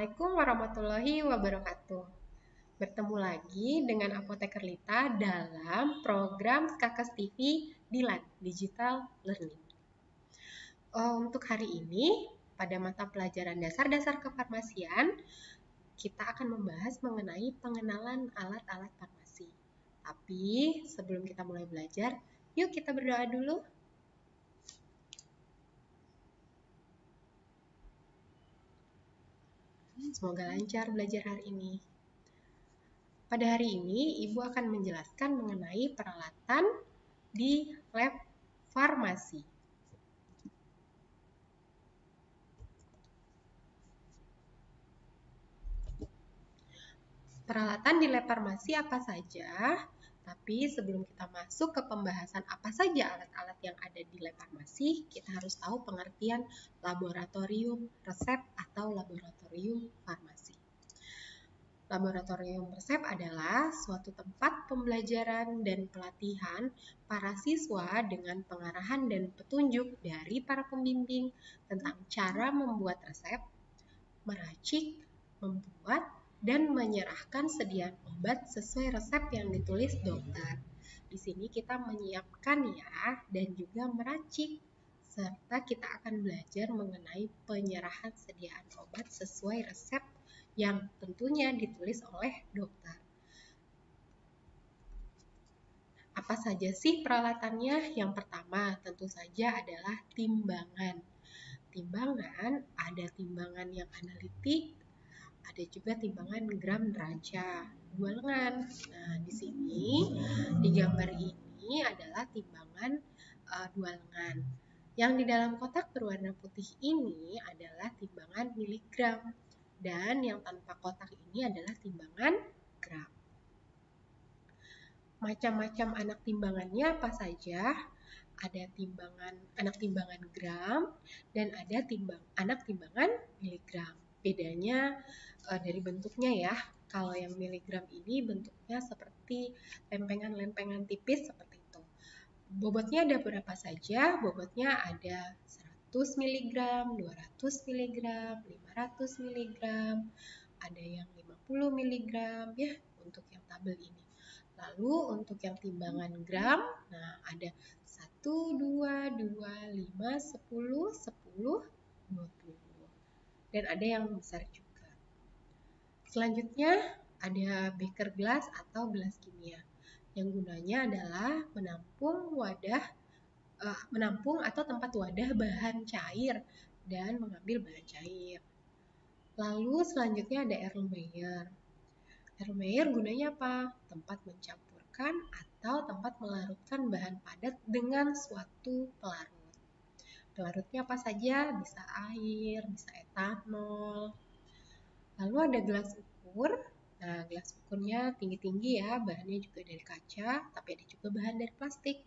Assalamualaikum warahmatullahi wabarakatuh. Bertemu lagi dengan Apoteker Lita dalam program Kakak TV Dilan Digital Learning. Untuk hari ini, pada mata pelajaran dasar-dasar kefarmasian, kita akan membahas mengenai pengenalan alat-alat farmasi. Tapi sebelum kita mulai belajar, yuk kita berdoa dulu. Semoga lancar belajar hari ini. Pada hari ini, Ibu akan menjelaskan mengenai peralatan di lab farmasi. Peralatan di lab farmasi apa saja? Tapi sebelum kita masuk ke pembahasan apa saja alat-alat yang ada di lab farmasi, kita harus tahu pengertian laboratorium resep atau laboratorium farmasi. Laboratorium resep adalah suatu tempat pembelajaran dan pelatihan para siswa dengan pengarahan dan petunjuk dari para pembimbing tentang cara membuat resep, meracik, membuat, dan menyerahkan sediaan obat sesuai resep yang ditulis dokter. Di sini kita menyiapkan ya, dan juga meracik, serta kita akan belajar mengenai penyerahan sediaan obat sesuai resep yang tentunya ditulis oleh dokter. Apa saja sih peralatannya? Yang pertama tentu saja adalah timbangan. Timbangan, ada timbangan yang analitik, ada juga timbangan gram derajat, dua lengan. Nah, di sini di gambar ini adalah timbangan dua lengan. Yang di dalam kotak berwarna putih ini adalah timbangan miligram, dan yang tanpa kotak ini adalah timbangan gram. Macam-macam anak timbangannya apa saja? Ada anak timbangan gram dan ada anak timbangan miligram. Bedanya dari bentuknya ya. Kalau yang miligram ini bentuknya seperti lempengan-lempengan tipis seperti itu. Bobotnya ada berapa saja? Bobotnya ada 100 mg, 200 mg, 500 mg, ada yang 50 mg ya untuk yang tabel ini. Lalu untuk yang timbangan gram, nah ada 1, 2, 2, 5, 10, 10, 20. Dan ada yang besar juga. Selanjutnya ada beker gelas atau gelas kimia. Yang gunanya adalah menampung atau tempat wadah bahan cair dan mengambil bahan cair. Lalu selanjutnya ada Erlenmeyer. Erlenmeyer gunanya apa? Tempat mencampurkan atau tempat melarutkan bahan padat dengan suatu pelarut. Pelarutnya apa saja? Bisa air, bisa etanol. Lalu ada gelas ukur. Nah, gelas ukurnya tinggi-tinggi ya, bahannya juga dari kaca, tapi ada juga bahan dari plastik.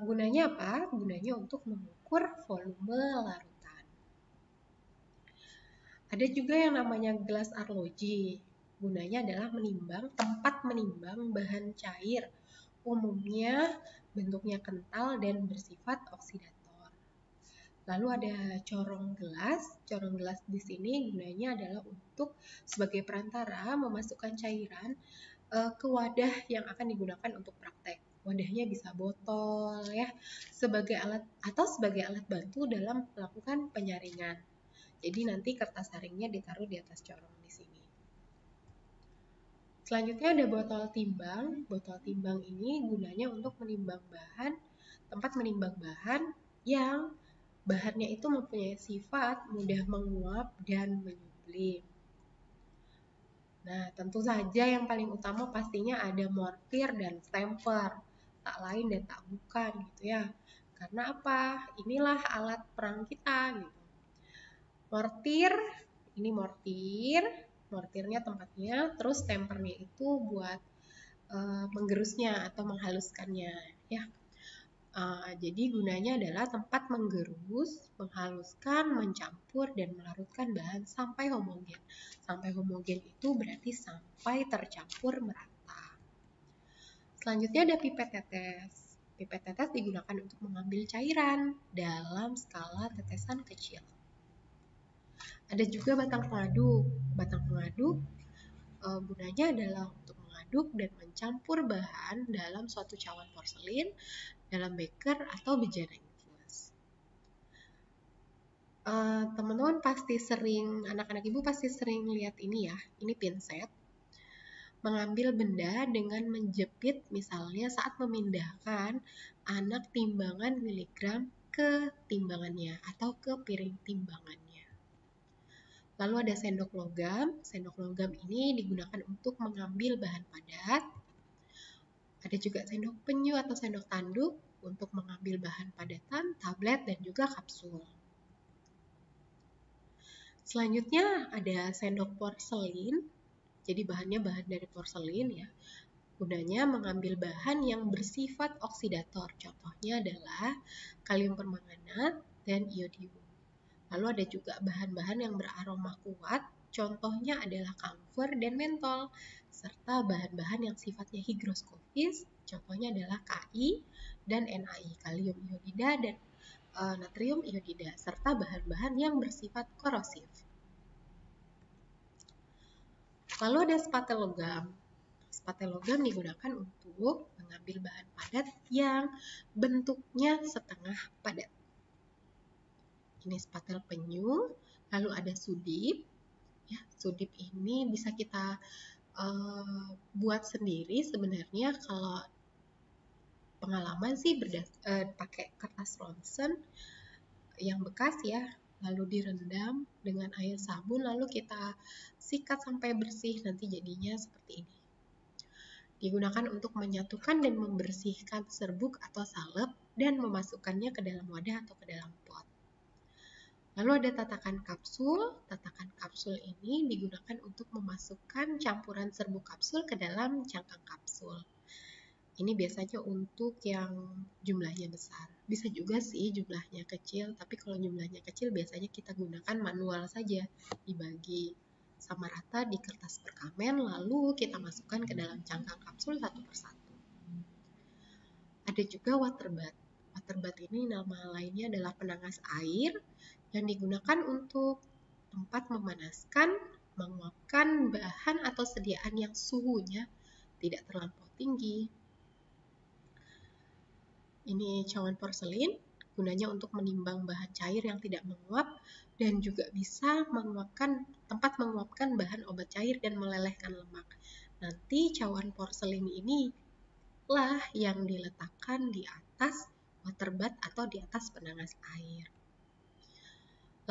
Gunanya apa? Gunanya untuk mengukur volume larutan. Ada juga yang namanya gelas arloji. Gunanya adalah tempat menimbang bahan cair. Umumnya bentuknya kental dan bersifat oksidator. Lalu ada corong gelas. Corong gelas di sini gunanya adalah untuk sebagai perantara memasukkan cairan ke wadah yang akan digunakan untuk praktek. Wadahnya bisa botol ya, sebagai alat bantu dalam melakukan penyaringan. Jadi nanti kertas saringnya ditaruh di atas corong di sini. Selanjutnya ada botol timbang. Botol timbang ini gunanya untuk tempat menimbang bahan yang bahannya itu mempunyai sifat mudah menguap dan menyublim. Nah, tentu saja yang paling utama pastinya ada mortir dan stamper. Tak lain dan tak bukan gitu ya. Karena apa? Inilah alat perang kita gitu. Mortirnya tempatnya, terus stampernya itu buat menggerusnya atau menghaluskannya ya. Jadi gunanya adalah tempat menggerus, menghaluskan, mencampur, dan melarutkan bahan sampai homogen. Sampai homogen itu berarti sampai tercampur merata. Selanjutnya ada pipet tetes. Pipet tetes digunakan untuk mengambil cairan dalam skala tetesan kecil. Ada juga batang pengaduk. Batang pengaduk gunanya adalah untuk mengaduk dan mencampur bahan dalam suatu cawan porselin, dalam beker atau bejana infus. Teman-teman pasti sering, anak-anak ibu pasti sering lihat ini ya, ini pinset. Mengambil benda dengan menjepit misalnya saat memindahkan anak timbangan miligram ke timbangannya atau ke piring timbangannya. Lalu ada sendok logam. Sendok logam ini digunakan untuk mengambil bahan padat. Ada juga sendok penyu atau sendok tanduk untuk mengambil bahan padatan, tablet, dan juga kapsul. Selanjutnya ada sendok porselin. Jadi bahannya bahan dari porselin ya. Gunanya mengambil bahan yang bersifat oksidator. Contohnya adalah kalium permanganat dan iodium. Lalu ada juga bahan-bahan yang beraroma kuat. Contohnya adalah kamfer dan mentol. Serta bahan-bahan yang sifatnya higroskopis. Contohnya adalah Ki dan NaI, kalium iodida dan natrium iodida. Serta bahan-bahan yang bersifat korosif. Lalu ada spatel logam. Spatel logam digunakan untuk mengambil bahan padat yang bentuknya setengah padat. Ini spatel penyu, lalu ada sudip. Ya, sudip ini bisa kita buat sendiri sebenarnya. Kalau pengalaman sih pakai kertas ronsen yang bekas ya, lalu direndam dengan air sabun, lalu kita sikat sampai bersih, nanti jadinya seperti ini. Digunakan untuk menyatukan dan membersihkan serbuk atau salep dan memasukkannya ke dalam wadah atau ke dalam pot. Lalu ada tatakan kapsul. Tatakan kapsul ini digunakan untuk memasukkan campuran serbuk kapsul ke dalam cangkang kapsul. Ini biasanya untuk yang jumlahnya besar. Bisa juga sih jumlahnya kecil, tapi kalau jumlahnya kecil biasanya kita gunakan manual saja, dibagi sama rata di kertas perkamen, lalu kita masukkan ke dalam cangkang kapsul satu persatu. Ada juga water bath. Water bath ini nama lainnya adalah penangas air yang digunakan untuk tempat memanaskan, menguapkan bahan atau sediaan yang suhunya tidak terlampau tinggi. Ini cawan porselin, gunanya untuk menimbang bahan cair yang tidak menguap dan juga bisa tempat menguapkan bahan obat cair dan melelehkan lemak. Nanti cawan porselin ini lah yang diletakkan di atas water bath atau di atas penangas air.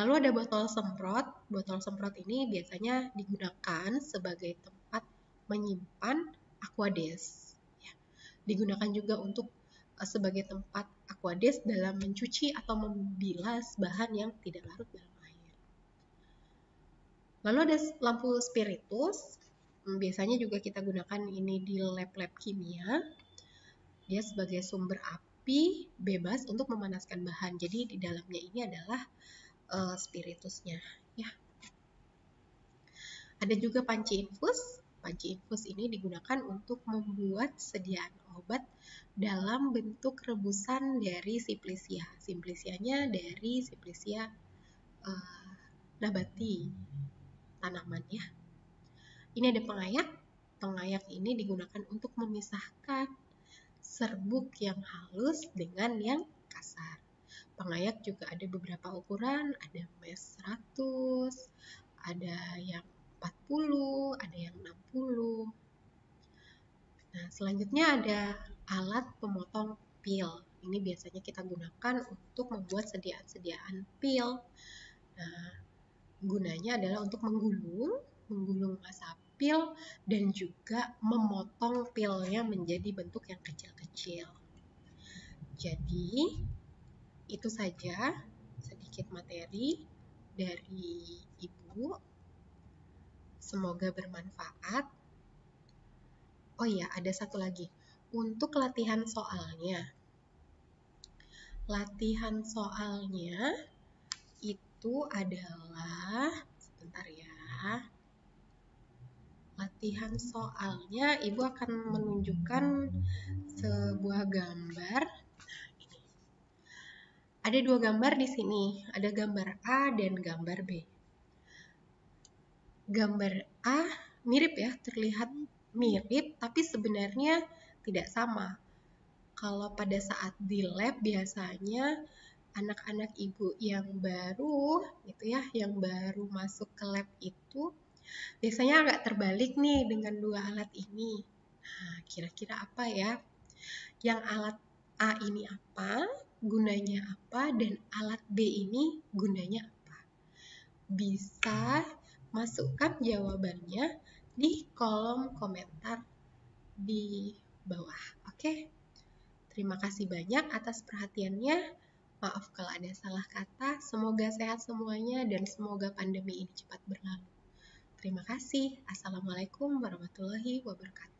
Lalu ada botol semprot. Botol semprot ini biasanya digunakan sebagai tempat menyimpan aquades. Ya. Digunakan juga untuk sebagai tempat aquades dalam mencuci atau membilas bahan yang tidak larut dalam air. Lalu ada lampu spiritus. Biasanya juga kita gunakan ini di lab-lab kimia. Dia sebagai sumber api bebas untuk memanaskan bahan. Jadi di dalamnya ini adalah spiritusnya. Ya. Ada juga panci infus. Panci infus ini digunakan untuk membuat sediaan obat dalam bentuk rebusan dari Simplicia. Simplicianya dari Simplicia nabati, tanaman ya. Ini ada pengayak. Pengayak ini digunakan untuk memisahkan serbuk yang halus dengan yang kasar. Pengayak juga ada beberapa ukuran, ada mes 100, ada yang 40, ada yang 60. Nah, selanjutnya ada alat pemotong pil. Ini biasanya kita gunakan untuk membuat sediaan-sediaan pil. Nah, gunanya adalah untuk menggulung massa pil dan juga memotong pilnya menjadi bentuk yang kecil-kecil. Jadi, itu saja sedikit materi dari Ibu. Semoga bermanfaat. Oh iya, ada satu lagi. Untuk latihan soalnya. Latihan soalnya itu adalah, sebentar ya. Latihan soalnya, Ibu akan menunjukkan sebuah gambar. Ada dua gambar di sini, ada gambar A dan gambar B. gambar A mirip ya, terlihat mirip, tapi sebenarnya tidak sama. Kalau pada saat di lab biasanya anak-anak ibu yang baru gitu ya, yang baru masuk ke lab itu biasanya agak terbalik nih dengan dua alat ini. Nah, kira-kira apa ya? Yang alat A ini apa, gunanya apa, dan alat B ini gunanya apa? Bisa masukkan jawabannya di kolom komentar di bawah. Oke? Terima kasih banyak atas perhatiannya. Maaf kalau ada salah kata. Semoga sehat semuanya dan semoga pandemi ini cepat berlalu. Terima kasih. Assalamualaikum warahmatullahi wabarakatuh.